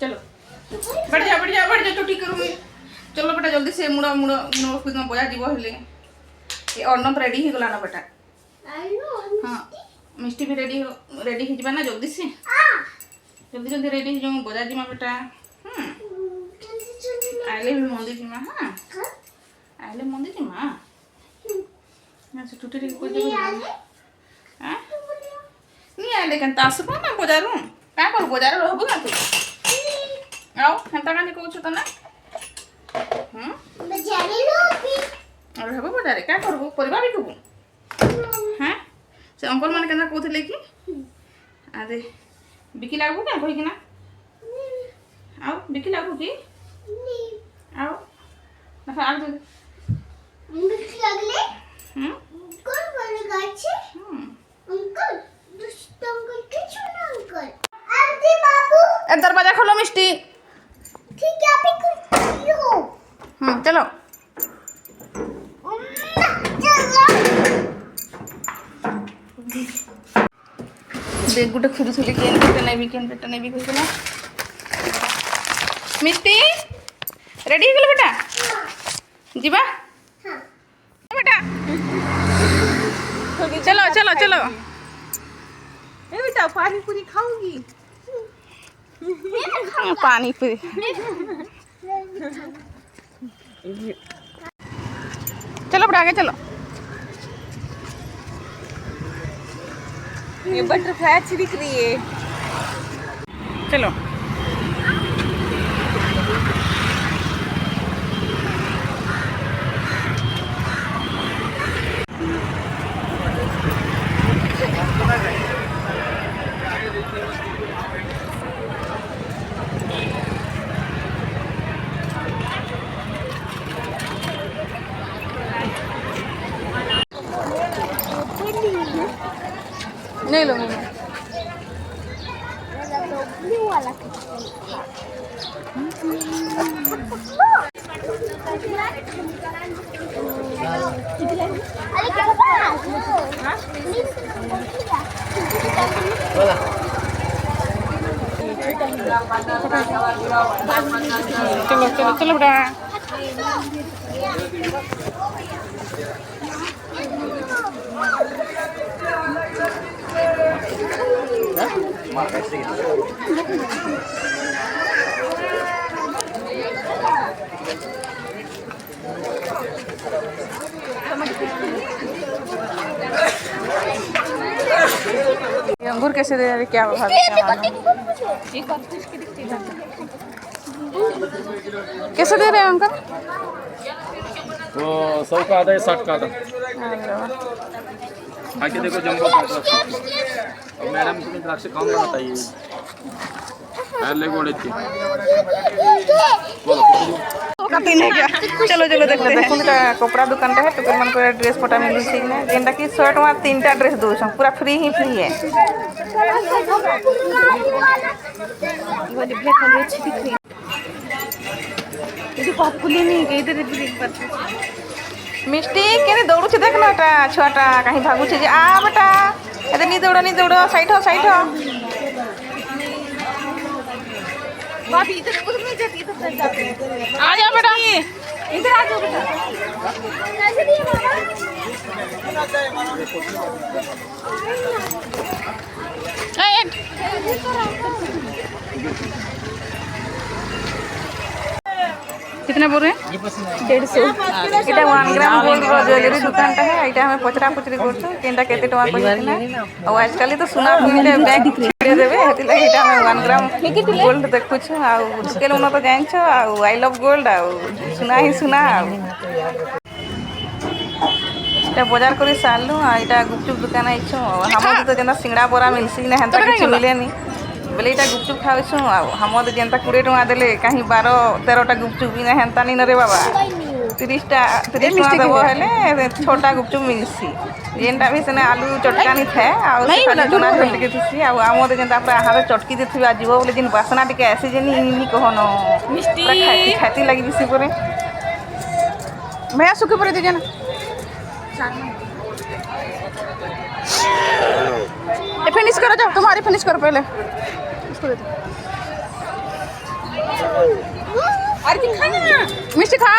चलो बढ़ जा छुट्टी करूँगी। चलो बेटा जल्दी से मुड़ा मुड़ा मुड़ा बजा जीव हेले ये अन्न रेडी हो गला ना बेटा। हाँ मिष्टी भी रेडी हो ना जल्दी से जल्दी रेडी हो बजा जीमा बेटा। आइले भी मंदिर जीमा। हाँ आइले मंदिर जीमा से टूटे नहीं आइले केन आसब ना बजार क्या कर बजार रहबू ना तू आओ हेन्ता कानी कहूँ तो ना रहबू बजार क्या करबू परिवा बिकबू। हाँ से अंकल मैंने केना कहते कि अरे बिकी लागबू क्या कहीकिना आओ बिकी लागबू कि आओ ना आग दे बिकी लागले कौन बोलेगा अच्छे अंकल दुष्ट अंकल के छोटा अंकल आंटी बाबू ए दरवाजा खोलो मिष्टी। ठीक है आप ही हो। चलो देख गुटे खोजुली केन पेटा नहीं कहला मिष्टी रेडी हो गल बेटा जीवा बेटा चलो चलो चलो बेटा पानी पूरी खाऊंगी। पानी पूरी चलो बेटा आगे चलो। ये बटरफ्लाई अच्छी दिख रही है। चलो नहीं लो चलो चलो चलो बेटा अंगूर कैसे दे रहे क्या भाव कैसे दे रहे हैं अंकल? तो 100 का आधा है 60 का आधा। आके देखो जंबो और मैडम तुम्हें द्राक्ष कम ना बताइए पहले गोड़े थी नहीं क्या चलो चलो देखते हैं। देखो का कपड़ा दुकान है तो मन को ड्रेस पटा मिलू छी ना जेंटा कि 100 टका 3टा ड्रेस दो पूरा फ्री ही फ्री है। वाली ब्लैक वाली अच्छी दिख रही है ये पॉपुलर नहीं के इधर ब्रेक पर मिष्टी केने दौड़ू छी देख ना छुआटा कहीं भागू छी आ बेटा एते नहीं दौड़ो साइड हो भाभी इधर उधर नहीं जाती इधर जाती आ जा बेटा इधर आ जाओ बेटा कैसे दिए कितना बोल रहे हैं? 150 इटा 1 ग्राम गोल्ड ज्वेलरी दुकान है इटा हमें पचरा पुचरी करछो केनटा केते टका कहना और आजकल तो सुना मिले बैग दे देबे हेति लागि इटा हमें 1 ग्राम गोल्ड देखु छ आ स्केल उन तो जान छ आ आई लव गोल्ड आ सुना ही सुना इटा बाजार करी सालू आ इटा गुपचुप दुकान आइछो हमर तो जेना सिंगड़ा बोरा मिलसी ना हेंता किछ मिलेनी बोले इटा गुपचुप खाऊँ हम जेनता 20 टका देले कहीं 12-13टा गुपचुप भी ना हेन्ता नहीं रे बाबा 30 टका देव हेले 6टा गुपचुप मिलसी जेनटा भी सेने आलू चटकानी थे आलू चना झोल के थी आम जेनता पूरा हाथ चटकी देथिबा आजीव बोले जिन बासना टिके आसी जेनी इनी कहन मिष्टी खाती लगी बेसी परे भैया सुखी परे दीजिए ना फिनिश करो जाओ तुम्हारी फिनिश करो पहले इसको दे दो अरे खा ना मिष्टी खा